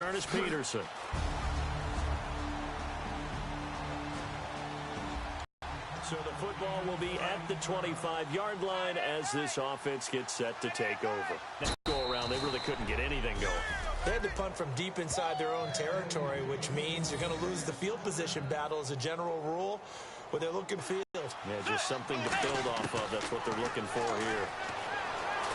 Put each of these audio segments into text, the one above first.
Ernest Peterson. So the football will be at the 25-yard line as this offense gets set to take over. Next go-around, they really couldn't get anything going. They had to punt from deep inside their own territory, which means you're going to lose the field position battle as a general rule with their look and field. Yeah, just something to build off of. That's what they're looking for here.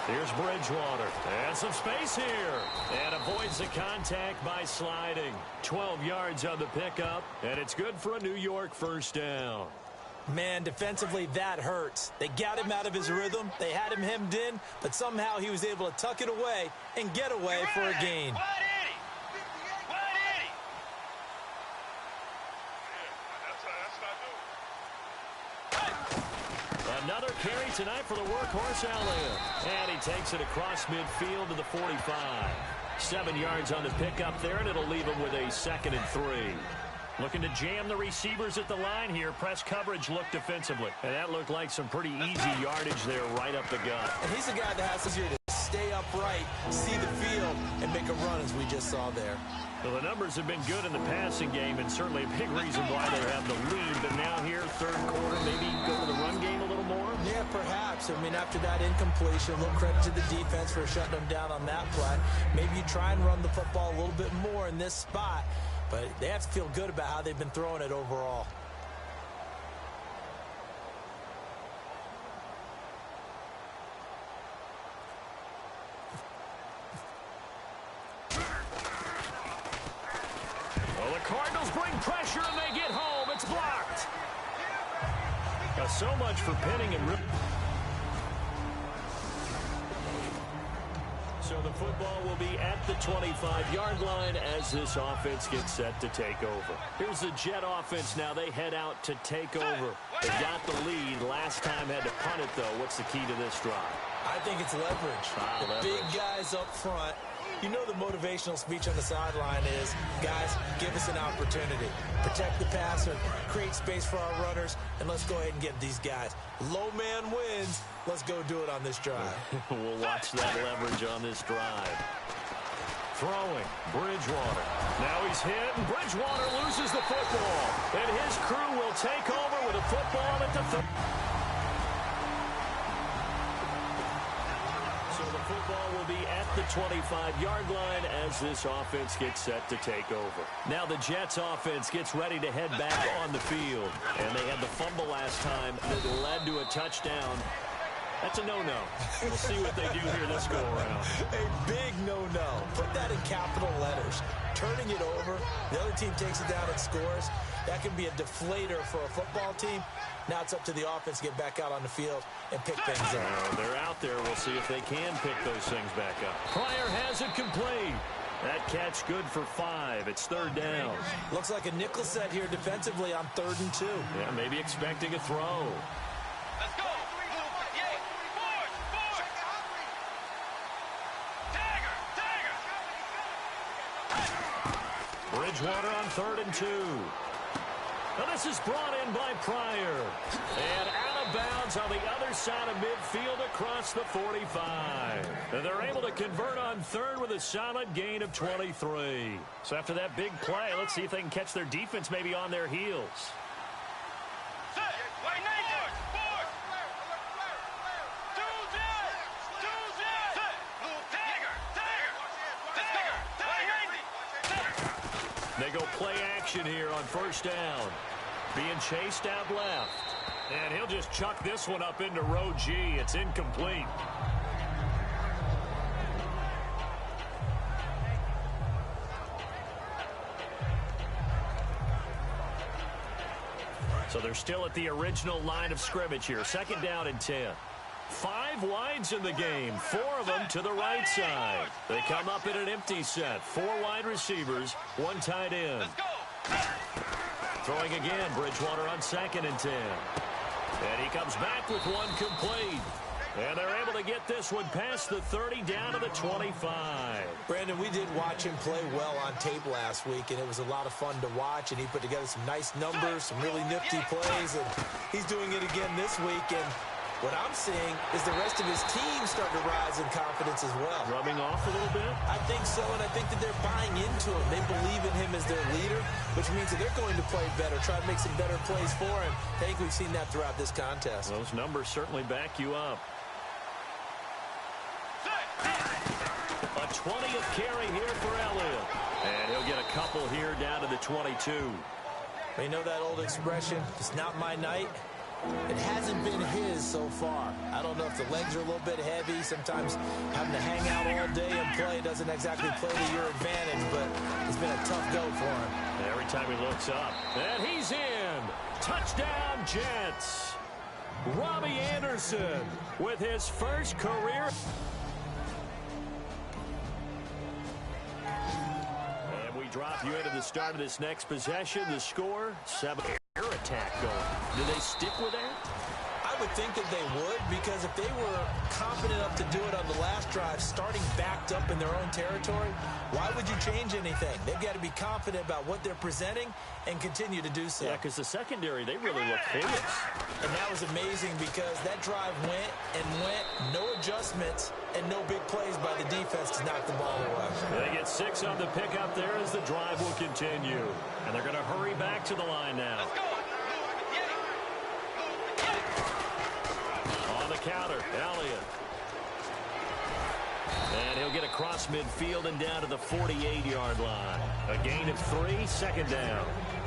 Here's Bridgewater. And some space here. And avoids the contact by sliding. 12 yards on the pickup, and it's good for a New York first down. Man, defensively, that hurts. They got him out of his rhythm. They had him hemmed in, but somehow he was able to tuck it away and get away for a gain. Another carry tonight for the workhorse Elliott. And he takes it across midfield to the 45. 7 yards on the pickup there, and it'll leave him with a 2nd and 3. Looking to jam the receivers at the line here. Press coverage look defensively. And that looked like some pretty easy yardage there right up the gut. And he's the guy that has to stay upright, see the field, and make a run as we just saw there. Well, the numbers have been good in the passing game, and certainly a big reason why they have the lead. But now here, third quarter, maybe go to the run game a little more? Yeah, perhaps. I mean, after that incompletion, a little credit to the defense for shutting them down on that play. Maybe you try and run the football a little bit more in this spot. But they have to feel good about how they've been throwing it overall. Well, the Cardinals bring pressure and they get home. It's blocked. So much for pinning and ripping. So the football will be at the 25-yard line as this offense gets set to take over. Here's the Jet offense now. They head out to take over. They got the lead. Last time had to punt it, though. What's the key to this drive? I think it's leverage. The big guys up front. You know the motivational speech on the sideline is, guys, give us an opportunity. Protect the passer, create space for our runners, and let's go ahead and get these guys. Low man wins. Let's go do it on this drive. We'll watch that leverage on this drive. Throwing, Bridgewater. Now he's hit, and Bridgewater loses the football. And his crew will take over with a football at the 30. Football will be at the 25-yard line as this offense gets set to take over. Now the Jets offense gets ready to head back on the field. And they had the fumble last time that led to a touchdown. That's a no-no. We'll see what they do here this go-around. A big no-no. Put that in capital letters. Turning it over, the other team takes it down and scores. That can be a deflator for a football team. Now it's up to the offense to get back out on the field and pick things up. They're out there. We'll see if they can pick those things back up. Pryor has it complete. That catch good for 5. It's third down. Looks like a nickel set here defensively on 3rd and 2. Yeah, maybe expecting a throw. Let's go. Bridgewater on 3rd and 2. Now this is brought in by Pryor. And out of bounds on the other side of midfield across the 45. And they're able to convert on 3rd with a solid gain of 23. So after that big play, let's see if they can catch their defense maybe on their heels. They go play action here on 1st down. Being chased out left. And he'll just chuck this one up into row G. It's incomplete. So they're still at the original line of scrimmage here. 2nd down and 10. 5 wides in the game, 4 of them to the right side. They come up in an empty set. 4 wide receivers, 1 tight end. Throwing again, Bridgewater on 2nd and 10. And he comes back with 1 complete. And they're able to get this one past the 30 down to the 25. Brandon, we did watch him play well on tape last week, and it was a lot of fun to watch, and he put together some nice numbers, some really nifty plays, and he's doing it again this week. And What I'm seeing is the rest of his team starting to rise in confidence as well. Rubbing off a little bit? I think so, and I think that they're buying into him. They believe in him as their leader, which means that they're going to play better, try to make some better plays for him. I think we've seen that throughout this contest. Those numbers certainly back you up. A 20th carry here for Elliott. And he'll get a couple here down to the 22. You know that old expression, it's not my night? It hasn't been his so far. I don't know if the legs are a little bit heavy. Sometimes having to hang out all day and play doesn't exactly play to your advantage, but it's been a tough go for him. Every time he looks up, and he's in. Touchdown, Jets. Robbie Anderson with his first career. And we drop you into the start of this next possession. The score, 7. Air attack going. Do they stick with that? I would think that they would, because if they were confident enough to do it on the last drive, starting backed up in their own territory, why would you change anything? They've got to be confident about what they're presenting and continue to do so. Yeah, because the secondary, they really look hideous. And that was amazing because that drive went and went, no adjustments, and no big plays by the defense to knock the ball away. They get 6 on the pickup there as the drive will continue. And they're going to hurry back to the line now. Let's go. On the counter, Elliott. And he'll get across midfield and down to the 48-yard line. A gain of 3, second down.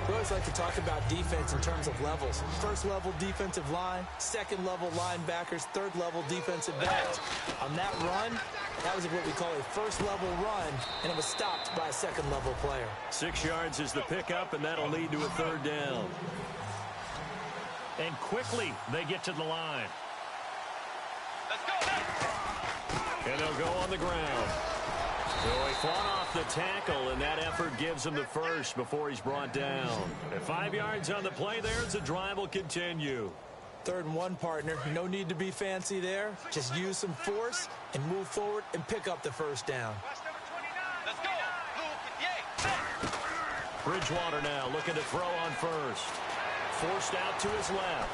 We always like to talk about defense in terms of levels. First level defensive line, second level linebackers, third level defensive backs. On that run, that was what we call a first level run, and it was stopped by a second level player. 6 yards is the pickup, and that'll lead to a third down. And quickly they get to the line. Let's go. And they'll go on the ground. So he fought off the tackle, and that effort gives him the first before he's brought down. And 5 yards on the play there as the drive will continue. 3rd and 1, partner. No need to be fancy there. Just use some force and move forward and pick up the first down. Let's go. Bridgewater now looking to throw on first. Forced out to his left.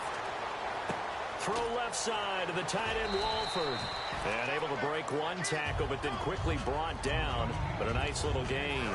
Throw left side to the tight end Walford. And able to break one tackle, but then quickly brought down. But a nice little gain.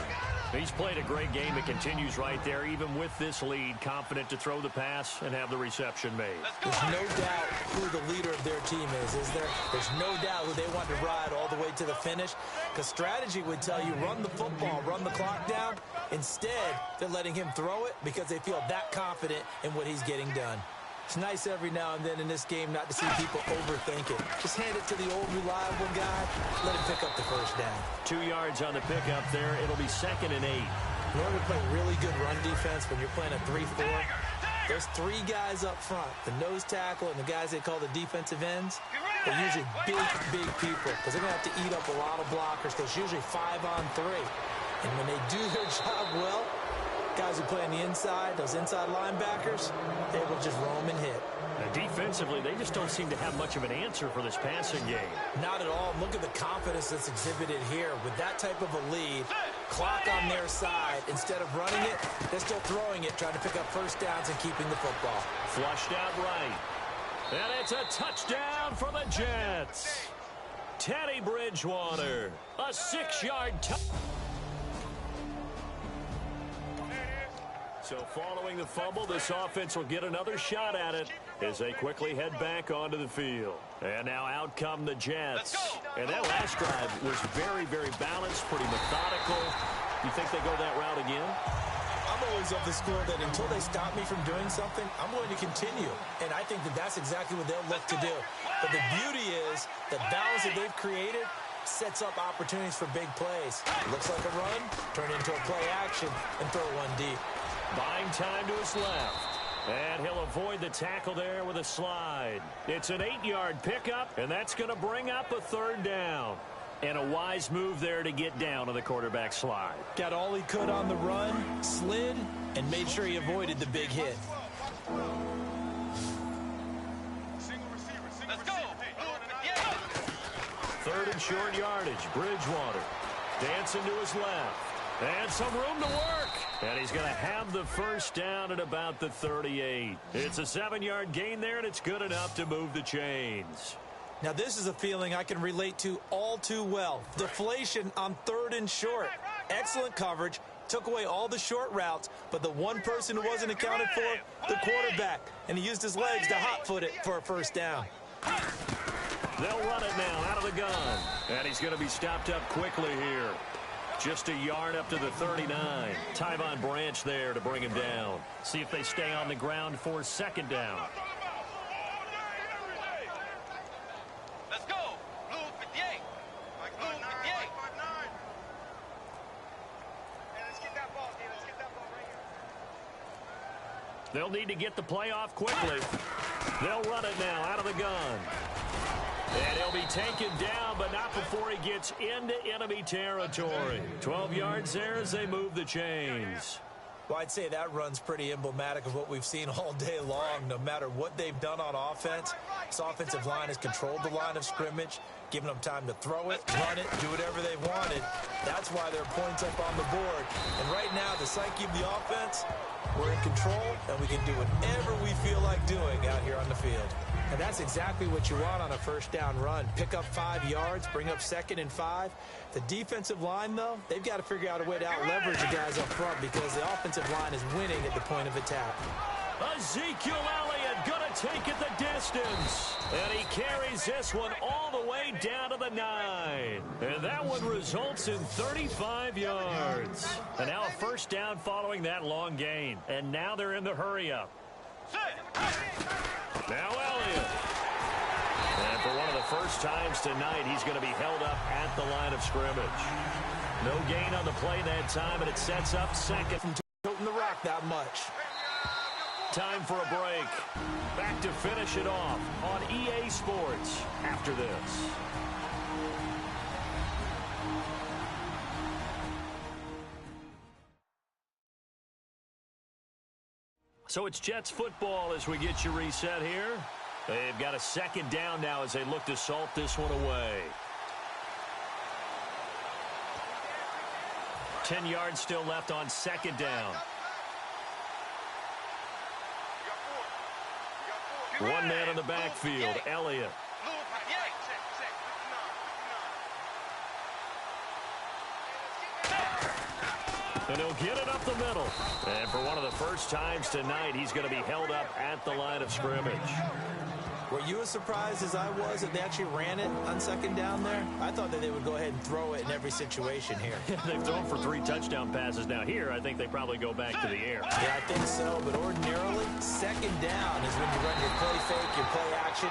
He's played a great game. It continues right there, even with this lead. Confident to throw the pass and have the reception made. There's no doubt who the leader of their team is there? There's no doubt who they want to ride all the way to the finish. Because strategy would tell you, run the football, run the clock down. Instead, they're letting him throw it because they feel that confident in what he's getting done. It's nice every now and then in this game not to see people overthink it. Just hand it to the old reliable guy. Let him pick up the first down. 2 yards on the pickup there. It'll be 2nd and 8. In order to play really good run defense when you're playing a 3-4, there's 3 guys up front, the nose tackle and the guys they call the defensive ends. They're usually big people because they're going to have to eat up a lot of blockers because it's usually 5 on 3. And when they do their job well, guys who play on the inside, those inside linebackers, they will just roam and hit. And defensively, they just don't seem to have much of an answer for this passing game. Not at all. Look at the confidence that's exhibited here. With that type of a lead, clock on their side, instead of running it, they're still throwing it, trying to pick up first downs and keeping the football. Flushed out right. And it's a touchdown for the Jets. Teddy Bridgewater, a 6-yard touchdown. So following the fumble, this offense will get another shot at it as they quickly head back onto the field. And now out come the Jets. And that last drive was very, very balanced, pretty methodical. You think they go that route again? I'm always of the school that until they stop me from doing something, I'm going to continue. And I think that that's exactly what they'll look to do. But the beauty is the balance that they've created sets up opportunities for big plays. Looks like a run, turn into a play action, and throw one deep. Buying time to his left. And he'll avoid the tackle there with a slide. It's an 8-yard pickup, and that's going to bring up a third down. And a wise move there to get down on the quarterback slide. Got all he could on the run, slid, and made sure he avoided the big hit. Let's go. 3rd and short yardage. Bridgewater dancing to his left. And some room to work. And he's going to have the first down at about the 38. It's a 7-yard gain there, and it's good enough to move the chains. Now, this is a feeling I can relate to all too well. Deflation on 3rd and short. Excellent coverage. Took away all the short routes, but the one person who wasn't accounted for, the quarterback. And he used his legs to hot-foot it for a first down. They'll run it now out of the gun. And he's going to be stopped up quickly here. Just a yard up to the 39. Tyvon Branch there to bring him down. See if they stay on the ground for 2nd down. Let's go. Blue 58. Blue 58. Let's get that ball, Let's get that ball right here. They'll need to get the play off quickly. They'll run it now out of the gun. And he'll be taken down, but not before he gets into enemy territory. 12 yards there as they move the chains. Well, I'd say that run's pretty emblematic of what we've seen all day long. No matter what they've done on offense, this offensive line has controlled the line of scrimmage, giving them time to throw it, run it, do whatever they wanted. That's why there are points up on the board. And right now, the psyche of the offense, we're in control, and we can do whatever we feel like doing out here on the field. And that's exactly what you want on a first down run. Pick up 5 yards, bring up 2nd and 5. The defensive line, though, they've got to figure out a way to out-leverage the guys up front because the offensive line is winning at the point of attack. Ezekiel Elliott going to take it the distance. And he carries this one all the way down to the 9. And that one results in 35 yards. And now a first down following that long gain. And now they're in the hurry-up. Now Elliott. And for one of the first times tonight, he's going to be held up at the line of scrimmage. No gain on the play that time, and it sets up 2nd. From toting the rock that much. Time for a break. Back to finish it off on EA Sports after this. So it's Jets football as we get you reset here. They've got a 2nd down now as they look to salt this one away. 10 yards still left on 2nd down. One man in the backfield, Elliott. And he'll get it up the middle. And for one of the first times tonight, he's going to be held up at the line of scrimmage. Were you as surprised as I was that they actually ran it on 2nd down there? I thought that they would go ahead and throw it in every situation here. They've thrown for 3 touchdown passes now. Here, I think they probably go back to the air. Yeah, I think so. But ordinarily, 2nd down is when you run your play fake, your play action.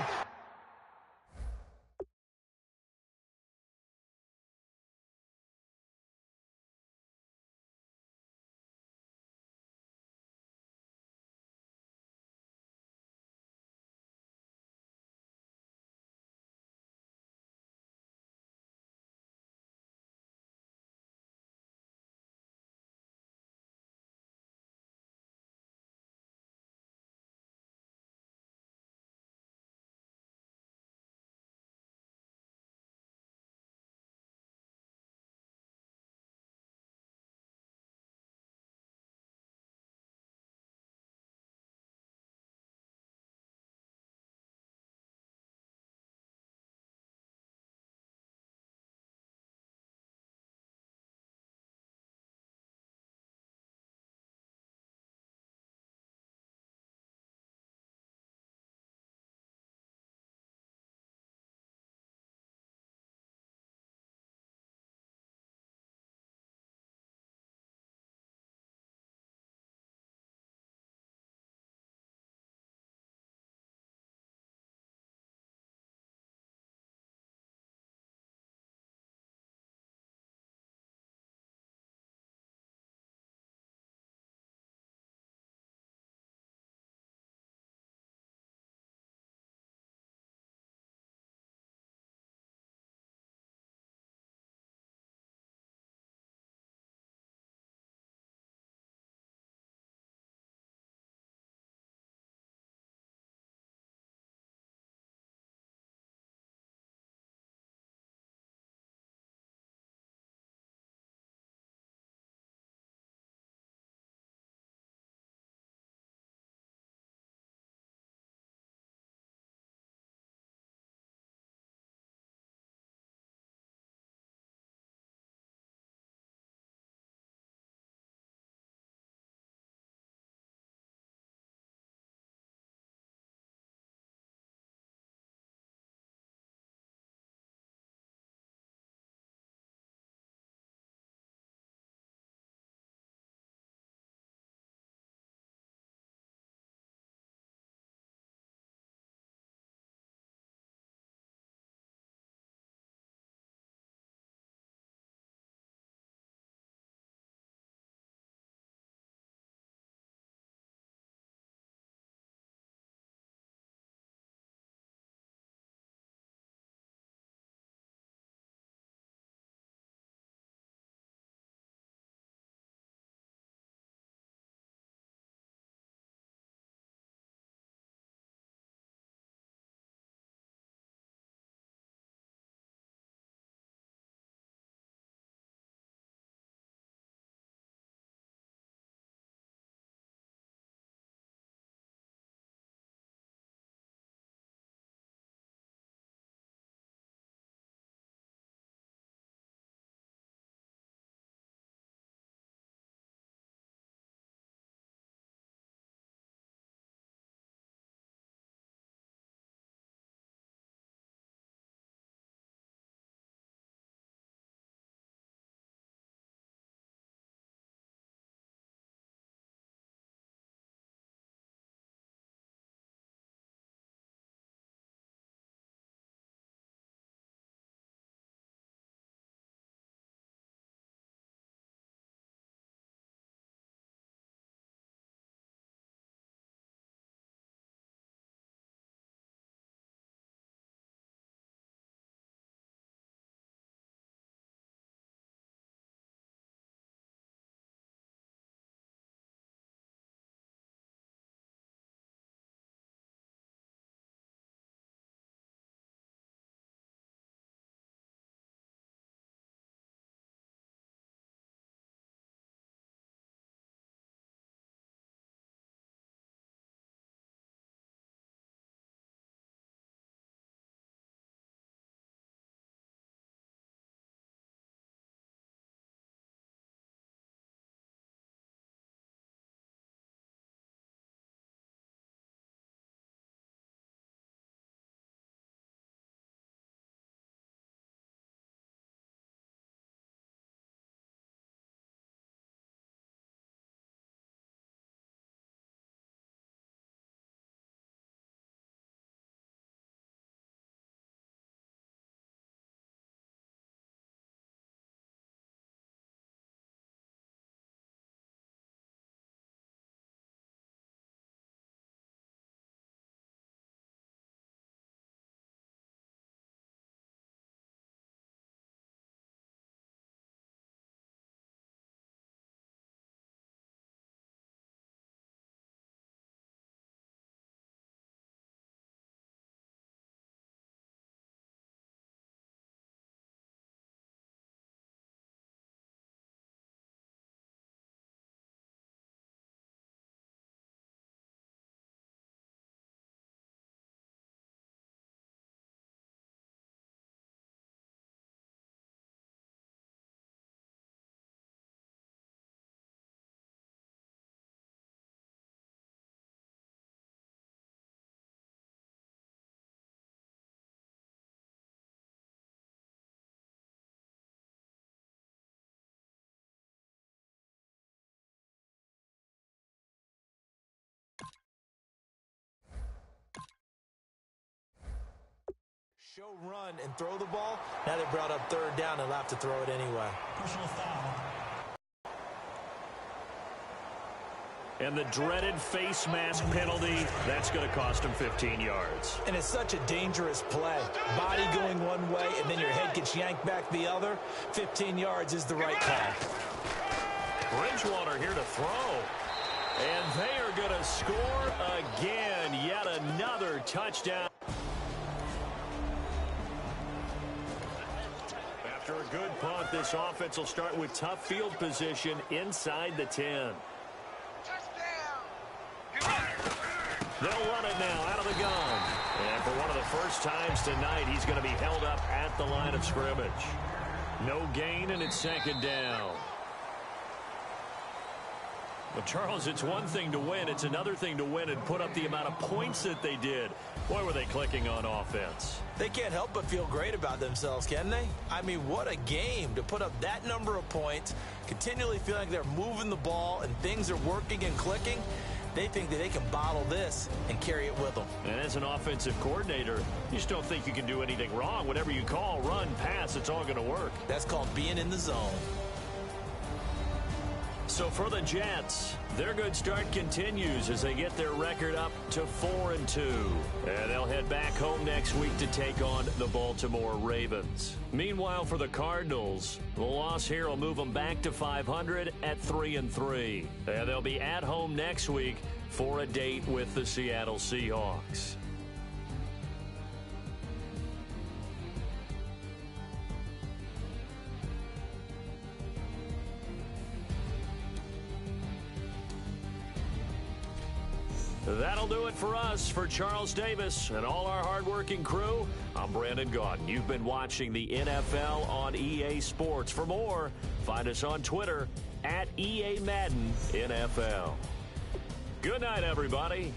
show run and throw the ball. Now they brought up third down and allowed to throw it anyway. Personal foul. And the dreaded face mask penalty, that's going to cost him 15 yards. And it's such a dangerous play. Body going one way, and then your head gets yanked back the other. 15 yards is the right call. Bridgewater here to throw. And they are going to score again. Yet another touchdown. After a good punt, this offense will start with tough field position inside the 10. They'll run it now out of the gun. And for one of the first times tonight, he's going to be held up at the line of scrimmage. No gain, and it's second down. Well, Charles, it's one thing to win. It's another thing to win and put up the amount of points that they did. Boy, were they clicking on offense. They can't help but feel great about themselves, can they? I mean, what a game to put up that number of points, continually feeling like they're moving the ball and things are working and clicking. They think that they can bottle this and carry it with them. And as an offensive coordinator, you just don't think you can do anything wrong. Whatever you call, run, pass, it's all going to work. That's called being in the zone. So for the Jets, their good start continues as they get their record up to 4-2. And they'll head back home next week to take on the Baltimore Ravens. Meanwhile, for the Cardinals, the loss here will move them back to 500 at 3-3. And they'll be at home next week for a date with the Seattle Seahawks. That'll do it for us. For Charles Davis and all our hardworking crew, I'm Brandon Gaudin. You've been watching the NFL on EA Sports. For more, find us on Twitter at EA Madden NFL. Good night, everybody.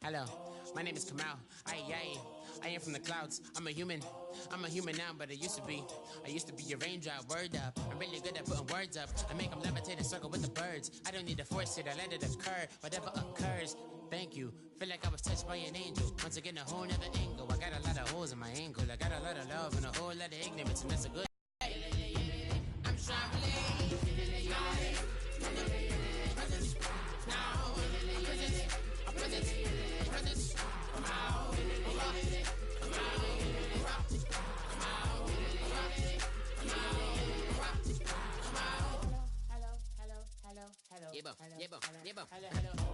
Hello, my name is Kamal. I am from the clouds. I'm a human now, but I used to be a raindrop. Word up, I'm really good at putting words up. I make them levitate and circle with the birds. I don't need to force it, I let it occur. Whatever occurs, thank you. Feel like I was touched by an angel. Once again, a whole nother angle. I got a lot of holes in my angle. I got a lot of love and a whole lot of ignorance, and that's a good. I'm traveling.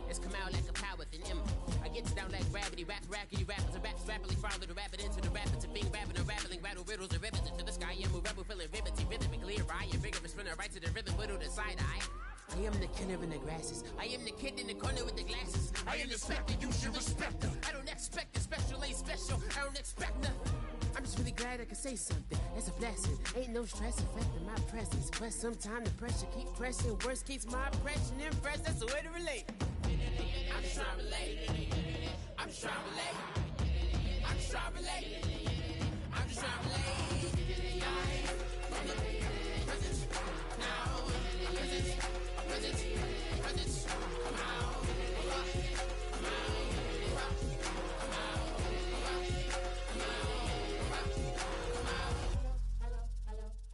It's come out like a power with an M. I get it down like gravity, rackety rappers and raps rapidly follow the rabbit into the rapids and being rapping and rattling, rattle riddles and rivets into the sky. I'm a rebel feeling riveting, clear eye and vigorous, spinner right to the rhythm, whittle the side eye. I am the killer in the grasses. I am the kid in the corner with the glasses. I am the specter, you should respect her. I don't expect a special, ain't special. I don't expect nothing. I'm just really glad I can say something. That's a blessing. Ain't no stress affecting my presence. But sometimes the pressure keep pressing. Worst keeps my impression impressed. That's the way to relate. I'm just trying to relate. I'm just trying to relate. I'm just trying to relate. I'm just trying to relate. From the presence now. Presence. Come out.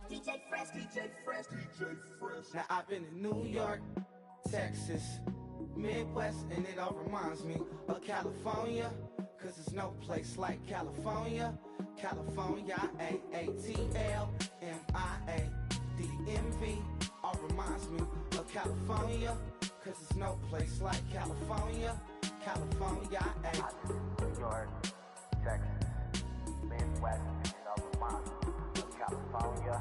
DJ Fresh. Now I've been in New York, Texas, Midwest, and it all reminds me of California, cause there's no place like California. California, AATLMIADMV, all reminds me of California, cause there's no place like California. California, New York, Texas, Midwest, and it all reminds me of California.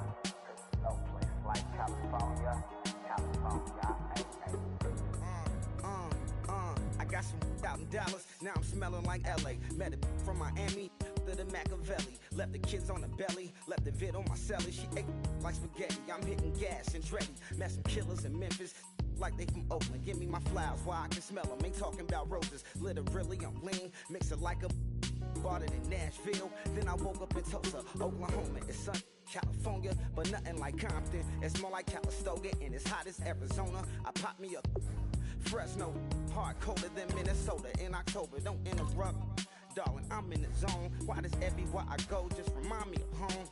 No place like California. I got some out in Dallas, now I'm smelling like LA. Met a from Miami, to the Machiavelli. Left the kids on the belly, left the vid on my celly. She ate like spaghetti, I'm hitting gas and Dreddy. Met some killers in Memphis, like they from Oakland. Give me my flowers while I can smell them. Ain't talking about roses, literally I'm lean. Mix it like a bought it in Nashville. Then I woke up in Tulsa, Oklahoma. It's sunny. California, but nothing like Compton. It's more like Calistoga, and it's hot as Arizona. I pop me up Fresno, hard colder than Minnesota in October. Don't interrupt, darling, I'm in the zone. Why does everywhere I go just remind me of home?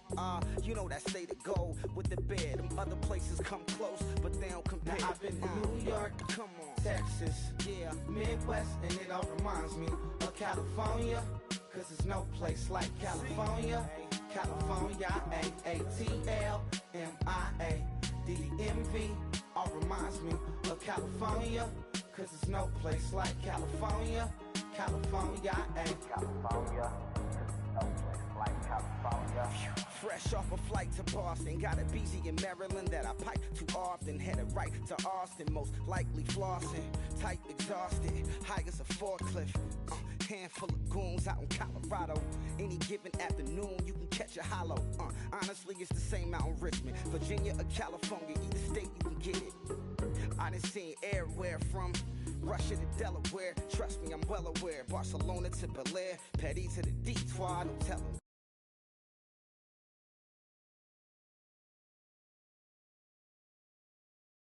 You know that state of gold with the bed. Them other places come close, but they don't compare. Now I've been to New York, come on, Texas, yeah, Midwest, and it all reminds me of California, cause there's no place like California. California, AATLMIADMV, all reminds me of California, cause there's no place like California. California, California, no place like California. Fresh off a flight to Boston, got a BZ in Maryland that I pipe too often. Headed right to Austin, most likely flossing. Tight, exhausted, high as a forklift. Handful of goons out in Colorado. Any given afternoon, you can catch a hollow. Honestly, it's the same out in Richmond, Virginia or California. Either state, you can get it. I done seen everywhere from Russia to Delaware. Trust me, I'm well aware. Barcelona to Bel Air, Petty to the Detroit. No telling.